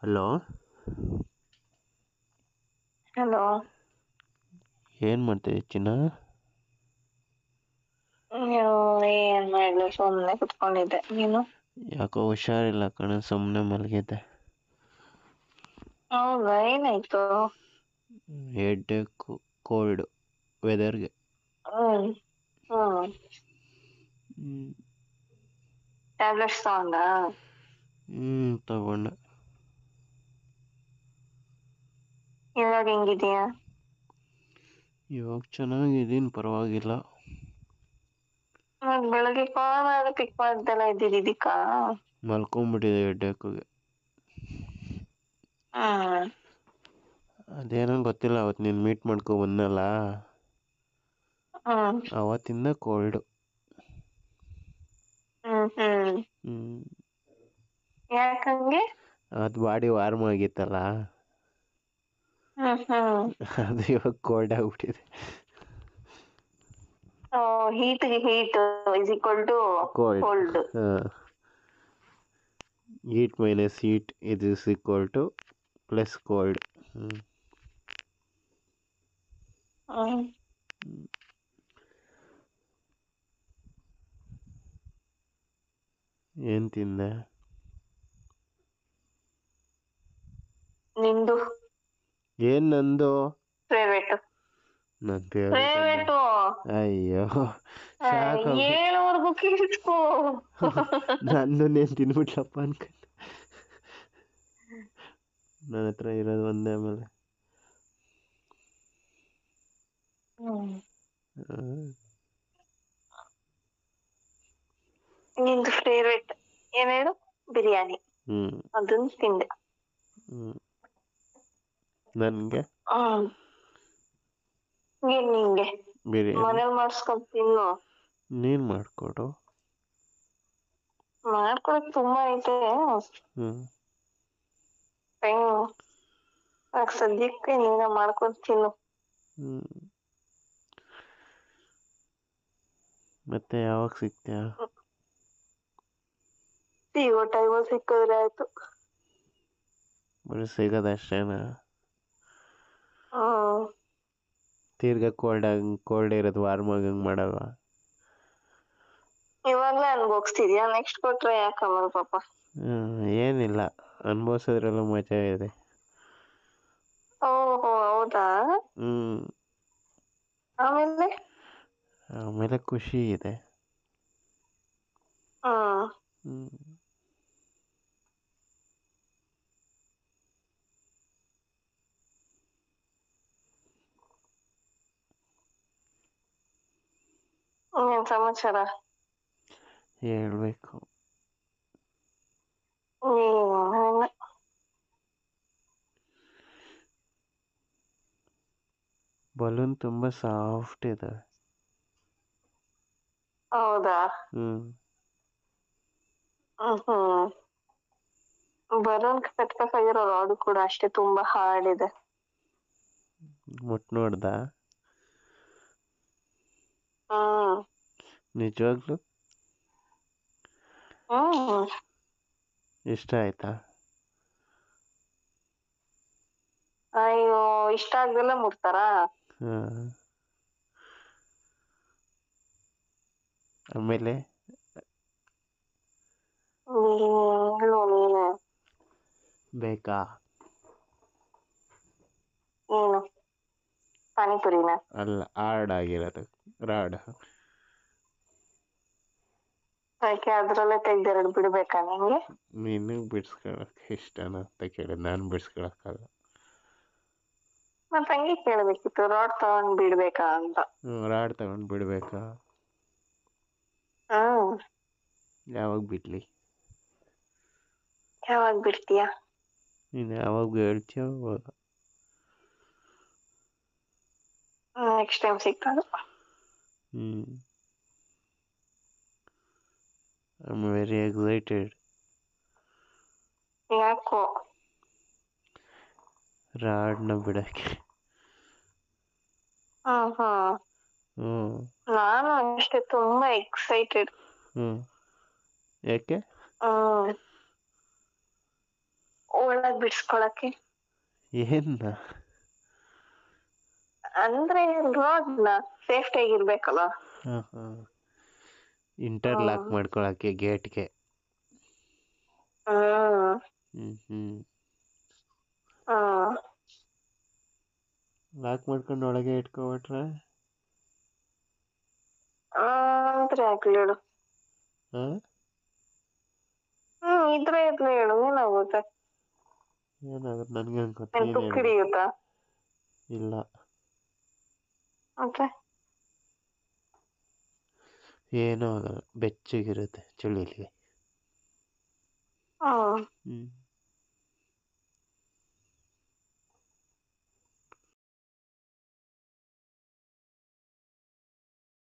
Hello. Hello. ಏನು ಮಾಡ್ತಿದ್ದೆ ಚಿನ್ನ? ಏನ್ ಮಾಡ್ಲಿ, ಸುಮ್ಮನೆ ಕುತ್ಕೊಂಡಿದ್ದೆ. ನೀನು? ಯಾಕೋ ಹುಷಾರಿಲ್ಲ ಕಣ, ಸುಮ್ಮನೆ ಮಲಗಿದ್ದೆ. ಹೌದಾ, ಏನಾಯ್ತು? ಹೆಡ್ಡೇಕು, ಕೋಲ್ಡ್ ವೆದರ್ಗೆ. ಹ್ಮ್ ಹ್ಮ್ ಟ್ಯಾಬ್ಲೆಟ್ಸ್ ತಗೊಂಡ? ತಗೊಂಡೆ. ಇವಾಗ ಹೆಂಗಿದೀಯಾ? ಇವಾಗ ಚೆನ್ನಾಗಿದ್ದೀನಿ, ಪರವಾಗಿಲ್ಲ. ಬೆಳಗ್ಗೆ ಕಾಲ್ ಮಾಡಿ ಪಿಕ್ ಮಾಡ್ದೆಲ್ಲ ಇದ್ದಿದ್ದಕ್ಕ ಮಲ್ಕೊಂಬಿಟ್ಟಿದೆ ಹೆಡ್ಡೇಕಿಗೆ. ಅದೇನೋ ಗೊತ್ತಿಲ್ಲ, ಅವತ್ತು ನೀನು ಮೀಟ್ ಮಾಡ್ಕೊ ಬಂದಲ್ಲ, ಅವತ್ತಿಂದ ಕೋಲ್ಡು. ಯಾಕಂಗೆ? ಅದು ಬಾಡಿ ವಾರ್ಮ್ ಆಗಿತ್ತಲ್ಲ, ಅದು ಇವಾಗ ಕೋಲ್ಡ್ ಆಗ್ಬಿಟ್ಟಿದೆ. ಹೀಟ್ಗೆ heat is equal to cold. Heat minus heat is equal to plus cold. ಏನು ತಿಂದೆ? ನಿಂದು? ಏನು ನಂದು? ಫೇವ್ರೇಟ್. ನನ್ನ ಫೇವ್ರೇಟ್. ಅಯ್ಯೋ, ಏಳವರೆಗೂ ಕೇಳಿಸ್ಕೋ. ನಂದು ನೀನು ತಿನ್ಬಿಟ್ಲಪ್ಪ ಅನ್ಕೊಂಡು. ನನ್ನ ಹತ್ರ ಇರೋದು ಒಂದೇ. ಆಮೇಲೆ ನಿಂದು ಫೇವ್ರೇಟ್ ಏನ್ ಹೇಳು? ಬಿರಿಯಾನಿ. ಅದನ್ನ ತಿಂದೆ. ನನ್ಗೆ ಏನ್ ನಿಂಗೆ? ಬಿರಿಯಾನಿ ಮನೇಲಿ ಮಾಡಿಸ್ಕೊಂಡ್ ತಿನ್ನು. ನೀನು ಮಾಡಿಕೊಡು. ಮಾಡ್ಕೊಡಕ್ ತುಂಬಾ ಐತೆ. ಸದ್ಯಕ್ಕೆ ನೀನ ಮಾಡ್ಕೊಂಡ್ ತಿನ್ನು. ಮತ್ತೆ ಯಾವಾಗ ಸಿಗ್ತೀಯಾ? ಸಿಗೋ ಟೈಮಲ್ಲಿ ಸಿಕ್ಕಿದ್ರೆ ಆಯ್ತು. ಬರೀ ಸಿಗೋದಷ್ಟೇನಾ? ತಿರ್ಗಾ ಕೋಲ್ಡ್ ಇರೋದು ವಾರ್ಮ್ ಆಗಂಗೆ ಮಾಡಲ್ವಾ? ಇವಾಗ್ಲೇ ಅನ್ಭೋಗಿಸ್ತಿದ್ಯಾ, ನೆಕ್ಸ್ಟ್ ಕೊಟ್ರೆ ಯಾಕಮ್ಮಲ್ ಪಾಪ. ಏನಿಲ್ಲ, ಅನ್ಭವಿಸೋದ್ರಲ್ಲೂ ಮಜಾ ಇದೆ. ಓಹೋ, ಹೌದಾ? ಆಮೇಲೆ ಖುಷಿ ಇದೆ. ಏನ್ ಸಮಾಚಾರ? ಹೇಳ್ಬೇಕು. ಬಲೂನ್ ತುಂಬಾ ಸಾಫ್ಟ್ ಇದೆ. ಹೌದಾ? ಬಲೂನ್ ಕಟ್ಬೇಕಾಗಿರೋ ರಾಡ್ ಕೂಡ ಅಷ್ಟೇ, ತುಂಬಾ ಹಾರ್ಡ್ ಇದೆ. ಮುಟ್ ನೋಡ್ದ? ನಿಜವಾಗ್ಲು? ಇಷ್ಟ ಆಯ್ತಾ? ಅಯ್ಯೋ, ಇಷ್ಟ ಆಗ್ದೆಲ್ಲ ಮುಟ್ತಾರಾ? ಆಮೇಲೆ ಬೇಕಾ? ಏನು? ಪಾನಿಪುರಿನ? ಅಲ್ಲ, ಹಾರ್ಡ್ ಆಗಿರೋದು ರಾಡ್. ಯಾಕೆ ಅದ್ರಲ್ಲೇ ತೆಗ್ದೆರಡು ಬಿಡ್ಬೇಕಾ ನಿಂಗೆ? ನಿನಗೆ ಬಿಡಿಸ್ಕೊಳಕ್ಕೆ ಇಷ್ಟನ ಅಂತ ಕೇಳಿದ್, ನಾನು ಬಿಡಿಸ್ಕೊಳಕ್ಕಲ್ಲ. ಮತ್ತೆ ಹಂಗೆ ಕೇಳಬೇಕಿತ್ತು, ರಾಡ್ ತಗೊಂಡ್ ಬಿಡ್ಬೇಕಾ ಅಂತ. ರಾಡ್ ತಗೊಂಡ್ ಬಿಡ್ಬೇಕಾ? ಯಾವಾಗ ಬಿಡ್ಲಿ? ಯಾವಾಗ ಬಿಡ್ತೀಯ? ನೀನು ಯಾವಾಗ ಹೇಳ್ತೀಯ ಅವಾಗ. ನೆಕ್ಸ್ಟ್ ಟೈಮ್ ಸಿಕ್ಕಾಗ. I'm very excited. ಯಾಕೋ? ರಾಡ್ನ ಬಿಡಕ್ಕೆ. ನಾನು ಅಷ್ಟೇ, ತುಂಬಾ ಎಕ್ಸೈಟೆಡ್. ಯಾಕೆ? ಒಳಗ್ ಬಿಡ್ಸ್ಕೊಳಕ್ಕೆ ಏನ್ನ ಅಂದ್ರೆ ರೋಡ್ನ ಸೇಫ್ಟಿ ಆಗಿರ್ಬೇಕಲ್ಲ. ಇಂಟರ್ಲಾಕ್ ಮಾಡ್ಕೊಳಕ್ಕೆ ಗೇಟ್ಗೆ. ಲಾಕ್ ಮಾಡ್ಕೊಂಡು ಒಳಗೆ ಇಟ್ಕೊಬಿಟ್ರೆ ಅಂದ್ರೆ ಆಗ್ಲಿ ಹೇಳು. ಇದ್ರೆ ಇರ್ಲಿ ಹೇಳು, ಏನಾಗುತ್ತೆ? ಏನಾಗುತ್ತೆ ನನ್ಗೆ ತುಕ್ಕು ಹಿಡಿಯುತ್ತಾ? ಇಲ್ಲ. ಮತ್ತೆ ಏನೂ ಆಗಲ್ಲ, ಬೆಚ್ಚಗಿರುತ್ತೆ ಚಳಿಲಿ.